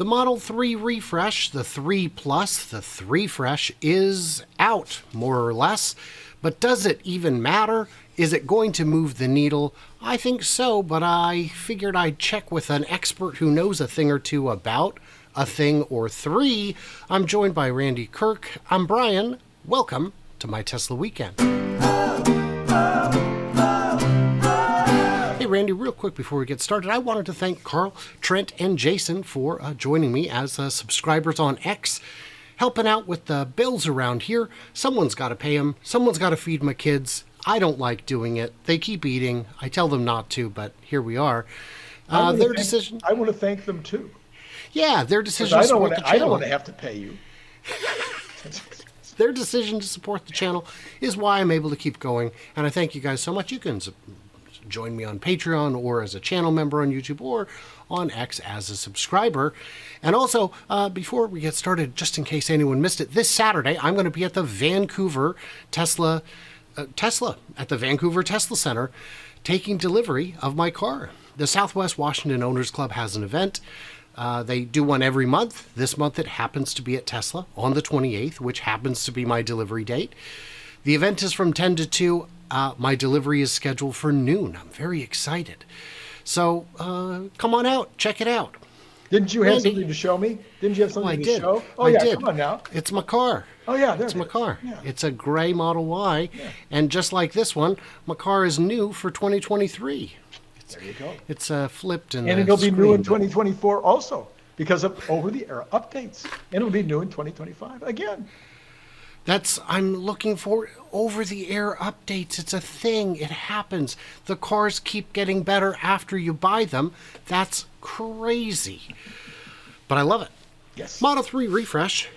The Model 3 refresh, the 3 Plus, the 3 Fresh is out, more or less. But does it even matter? Is it going to move the needle? I think so, but I figured I'd check with an expert who knows a thing or two about a thing or three. I'm joined by Randy Kirk. I'm Brian. Welcome to My Tesla Weekend. Hey, Randy, real quick before we get started, I wanted to thank Carl, Trent, and Jason for joining me as subscribers on X, helping out with the bills around here. Someone's got to pay them. Someone's got to feed my kids. I don't like doing it. They keep eating. I tell them not to, but here we are. Their decision. I want to thank them too. Yeah, their decision to support the channel. I don't want to have to pay you. Their decision to support the channel is why I'm able to keep going, and I thank you guys so much. You can join me on Patreon or as a channel member on YouTube or on X as a subscriber. And also, before we get started, just in case anyone missed it, this Saturday I'm going to be at the Vancouver Tesla at the Vancouver Tesla Center taking delivery of my car. The Southwest Washington Owners Club has an event. They do one every month. This month it happens to be at Tesla on the 28th, which happens to be my delivery date. The event is from 10 to 2. My delivery is scheduled for noon. I'm very excited. So come on out. Check it out. Didn't you have something to show me? Didn't you have something to show? Oh, I did. Come on now. It's my car. Oh, yeah. It's my car. Yeah. It's a gray Model Y. Yeah. And just like this one, my car is new for 2023. There you go. It's flipped in and it'll be new in 2024 also because of over-the-air updates. And it'll be new in 2025 again. I'm looking for over-the-air updates. It's a thing. It happens. The cars keep getting better after you buy them. That's crazy. But I love it. Yes. Model 3 refresh,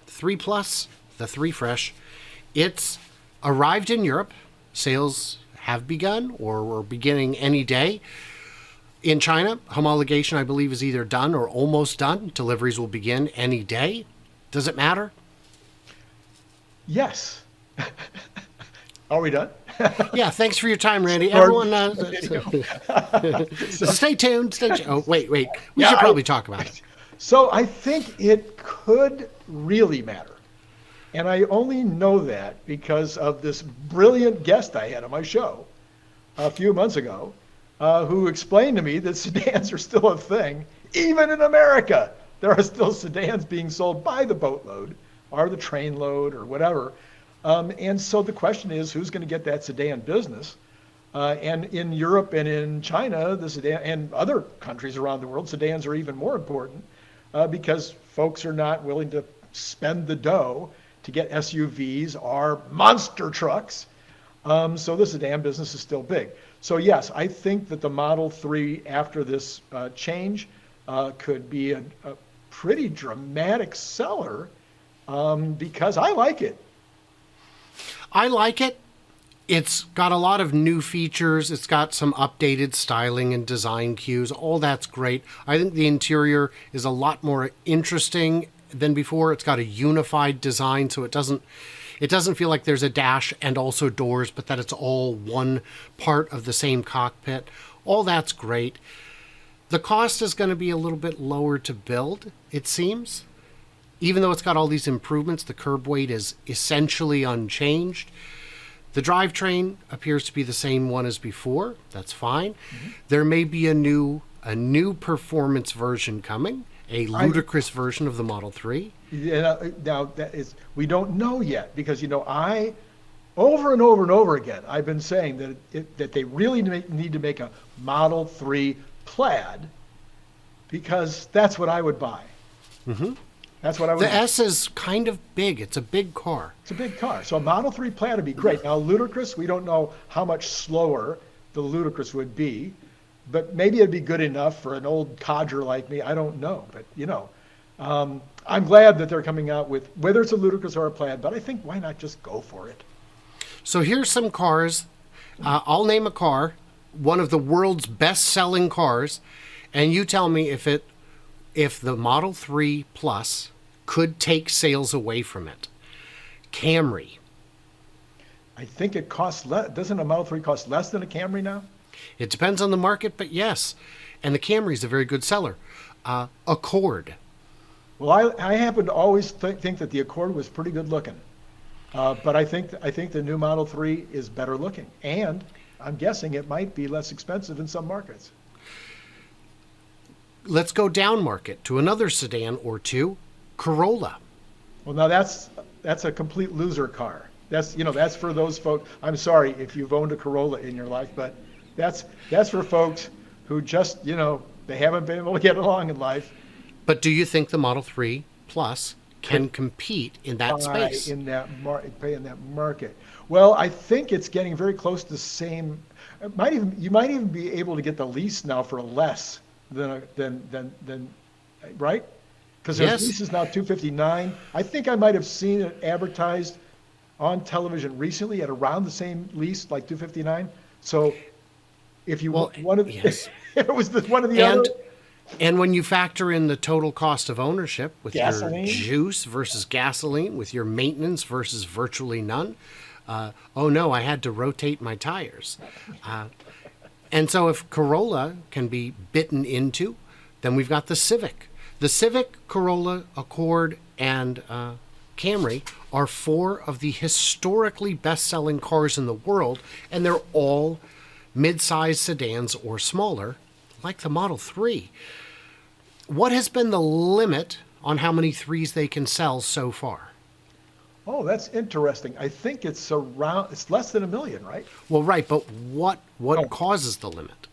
3 Plus, the 3 Fresh. It's arrived in Europe. Sales have begun or are beginning any day. In China, homologation, I believe, is either done or almost done. Deliveries will begin any day. Does it matter? Yes. Are we done? Yeah, thanks for your time, Randy. Everyone, stay tuned. Oh, wait. We should probably talk about it. So I think it could really matter. And I only know that because of this brilliant guest I had on my show a few months ago, who explained to me that sedans are still a thing, even in America. There are still sedans being sold by the boatload or the train load or whatever. And so the question is, who's going to get that sedan business? And in Europe and in China, the sedan and other countries around the world, sedans are even more important because folks are not willing to spend the dough to get SUVs or monster trucks. So the sedan business is still big. So yes, I think that the Model 3 after this change could be a pretty dramatic seller because I like it. I like it. It's got a lot of new features. It's got some updated styling and design cues. All that's great. I think the interior is a lot more interesting than before. It's got a unified design, so it doesn't feel like there's a dash and also doors, but that it's all one part of the same cockpit. All that's great. The cost is going to be a little bit lower to build, it seems. Even though it's got all these improvements, the curb weight is essentially unchanged. The drivetrain appears to be the same one as before. That's fine. Mm-hmm. There may be a new performance version coming, a ludicrous version of the Model 3. Yeah, now we don't know yet because I over and over and over again I've been saying that they really need to make a Model 3 Plaid because that's what I would buy. Mm-hmm. That's what I would. The S is kind of big. It's a big car. It's a big car. So a Model 3 Plaid would be great. Now, ludicrous, we don't know how much slower the ludicrous would be, but maybe it'd be good enough for an old codger like me. I don't know. But, I'm glad that they're coming out with, whether it's a ludicrous or a Plaid, but I think why not just go for it? So here's some cars. I'll name a car, one of the world's best-selling cars, and you tell me if the Model 3 Plus could take sales away from it. Camry. I think it costs less. Doesn't a Model 3 cost less than a Camry now? It depends on the market, but yes. And the Camry is a very good seller. Accord. Well, I happen to always think that the Accord was pretty good looking. But I think the new Model 3 is better looking, and I'm guessing it might be less expensive in some markets. Let's go down market to another sedan or two, Corolla. Well, now that's a complete loser car. That's for those folks. I'm sorry if you've owned a Corolla in your life, but that's for folks who just they haven't been able to get along in life. But do you think the Model 3 Plus can compete in that space? Pay in that market. Well, I think it's getting very close to the same. You might even be able to get the lease now for less than right? Because there's Yes. leases now 259. I think I might have seen it advertised on television recently at around the same lease, like 259. So if you Well, one of yes. if it was one of the And other and when you factor in the total cost of ownership with gasoline. your juice versus gasoline, with your maintenance versus virtually none, oh no, I had to rotate my tires. And so if Corolla can be bitten into, then we've got the Civic. The Civic, Corolla, Accord, and Camry are four of the historically best-selling cars in the world, and they're all mid-size sedans or smaller, like the Model 3. What has been the limit on how many threes they can sell so far? Oh, that's interesting. I think it's less than 1 million, right? Well, right, but what Oh. causes the limit?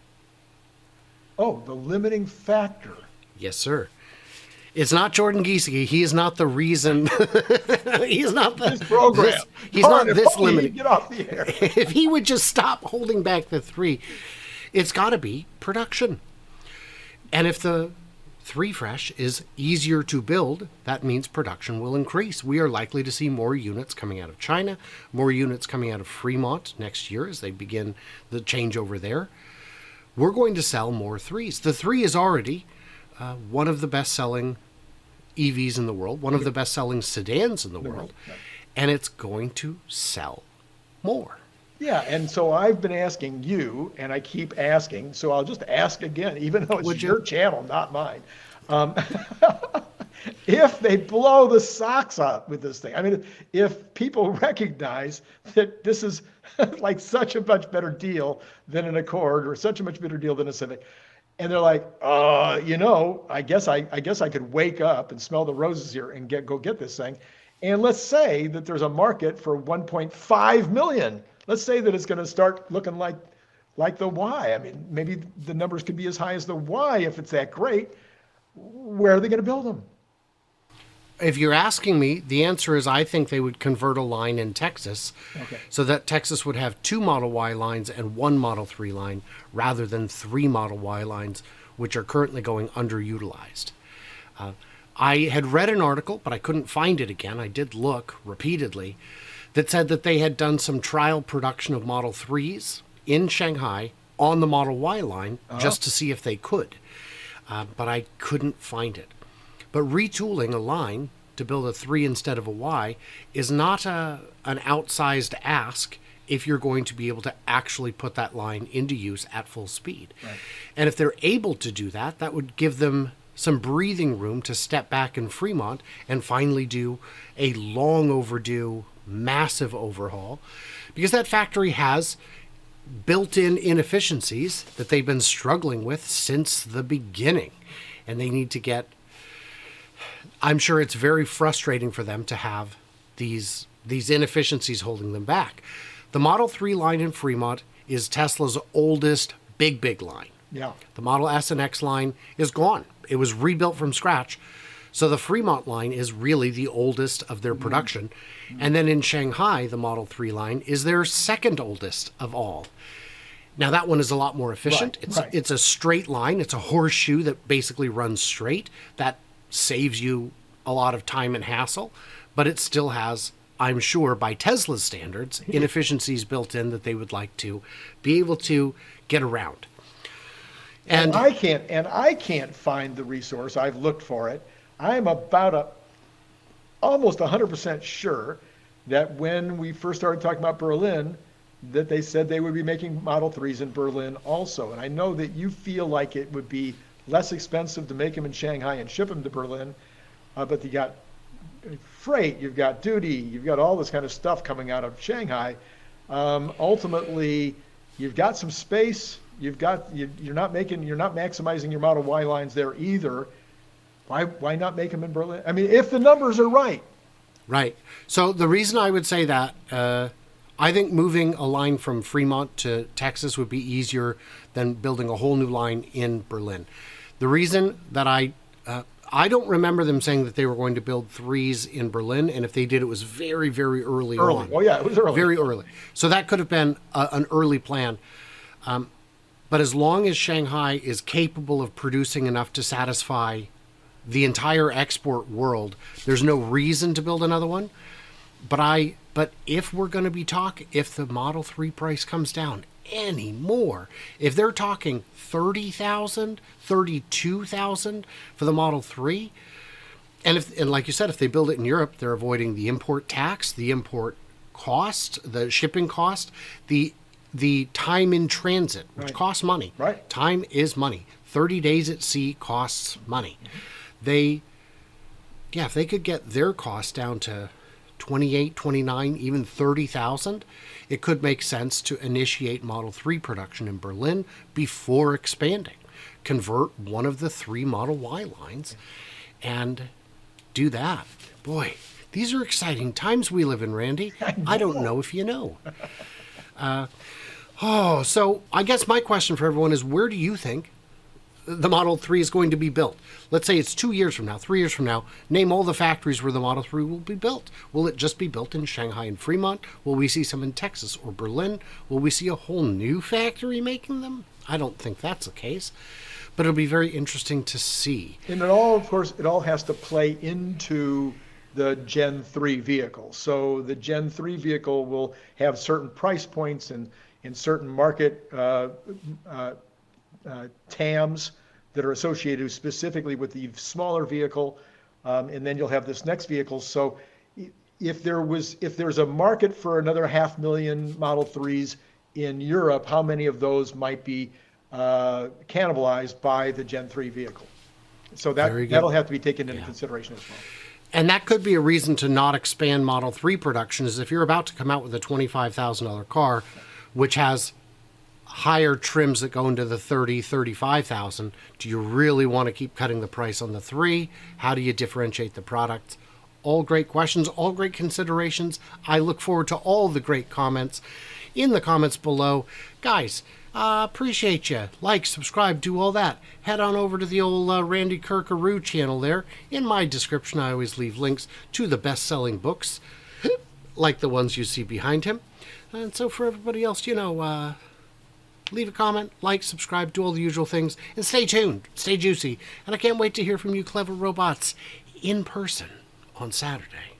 Oh, the limiting factor. Yes, sir. It's not Jordan Giesecke. He is not the reason. He's not the This program. he's not Darn it, this Bobby, limiting. Get off the air. If he would just stop holding back the three, it's got to be production. And if the three fresh is easier to build, that means production will increase. We are likely to see more units coming out of China, more units coming out of Fremont next year as they begin the changeover there. We're going to sell more threes. The three is already one of the best-selling EVs in the world, one of the best-selling sedans in the world, and it's going to sell more. Yeah, and so I've been asking you, and I keep asking, so I'll just ask again, even though it's Would you? your channel, not mine. Um, if they blow the socks up with this thing, I mean, if people recognize that this is like such a much better deal than an Accord or such a much better deal than a Civic, and they're like, I guess I could wake up and smell the roses here and go get this thing. And let's say that there's a market for 1.5 million. Let's say that it's going to start looking like the Y. I mean, maybe the numbers could be as high as the Y if it's that great. Where are they going to build them? If you're asking me, the answer is I think they would convert a line in Texas so that Texas would have 2 Model Y lines and 1 Model 3 line rather than 3 Model Y lines, which are currently going underutilized. I had read an article, but I couldn't find it again. I did look repeatedly, that said that they had done some trial production of Model 3s in Shanghai on the Model Y line just to see if they could. But I couldn't find it. But retooling a line to build a 3 instead of a Y is not an outsized ask if you're going to be able to actually put that line into use at full speed. Right. And if they're able to do that, that would give them some breathing room to step back in Fremont and finally do a long overdue, massive overhaul. Because that factory has built-in inefficiencies that they've been struggling with since the beginning. And they need to get... I'm sure it's very frustrating for them to have these inefficiencies holding them back. The Model 3 line in Fremont is Tesla's oldest big line. Yeah. The Model S and X line is gone. It was rebuilt from scratch. So the Fremont line is really the oldest of their production. And then in Shanghai, the Model 3 line is their second oldest of all. Now that one is a lot more efficient. It's a straight line. It's a horseshoe that basically runs straight. That saves you a lot of time and hassle, but it still has, I'm sure, by Tesla's standards, inefficiencies built in that they would like to be able to get around. And I can't find the resource. I've looked for it. I'm almost 100% sure that when we first started talking about Berlin, that they said they would be making Model 3s in Berlin also. And I know that you feel like it would be less expensive to make them in Shanghai and ship them to Berlin. but you got freight, you've got duty, you've got all this kind of stuff coming out of Shanghai. Ultimately, you've got some space. You're not maximizing your Model Y lines there either. Why not make them in Berlin? I mean, if the numbers are right. Right. So the reason I would say that, I think moving a line from Fremont to Texas would be easier than building a whole new line in Berlin. The reason that I don't remember them saying that they were going to build 3s in Berlin, and if they did, it was very, very early on. Oh yeah, it was early. Very early. So that could have been an early plan. But as long as Shanghai is capable of producing enough to satisfy the entire export world, there's no reason to build another one. But if we're going to be talking, if the Model 3 price comes down any more, if they're talking 30,000, 32,000 for the Model 3, and like you said, if they build it in Europe, they're avoiding the import tax, the import cost, the shipping cost, the time in transit, which costs money. Right. Time is money. 30 days at sea costs money. If they could get their costs down to 28, 29, even 30,000, it could make sense to initiate Model 3 production in Berlin before expanding. Convert one of the 3 Model Y lines and do that. Boy, these are exciting times we live in, Randy. I don't know if you know. So I guess my question for everyone is, where do you think the Model 3 is going to be built? Let's say it's 2 years from now, 3 years from now. Name all the factories where the Model 3 will be built. Will it just be built in Shanghai and Fremont? Will we see some in Texas or Berlin? Will we see a whole new factory making them? I don't think that's the case, but it'll be very interesting to see. And of course, it all has to play into the Gen 3 vehicle. So the Gen 3 vehicle will have certain price points and in certain market TAMs that are associated specifically with the smaller vehicle, and then you'll have this next vehicle. So if there's a market for another 500,000 Model 3s in Europe, how many of those might be cannibalized by the Gen 3 vehicle? So that'll have to be taken into consideration as well. And that could be a reason to not expand Model 3 production, is if you're about to come out with a $25,000 car, which has higher trims that go into the 30, 35,000, do you really want to keep cutting the price on the 3? How do you differentiate the product? All great questions, all great considerations. I look forward to all the great comments in the comments below. Guys, appreciate you. Like, subscribe, do all that. Head on over to the old Randy Kirkaroo channel there. In my description, I always leave links to the best-selling books, like the ones you see behind him. And so for everybody else, leave a comment, like, subscribe, do all the usual things, and stay tuned, stay juicy. And I can't wait to hear from you clever robots in person on Saturday.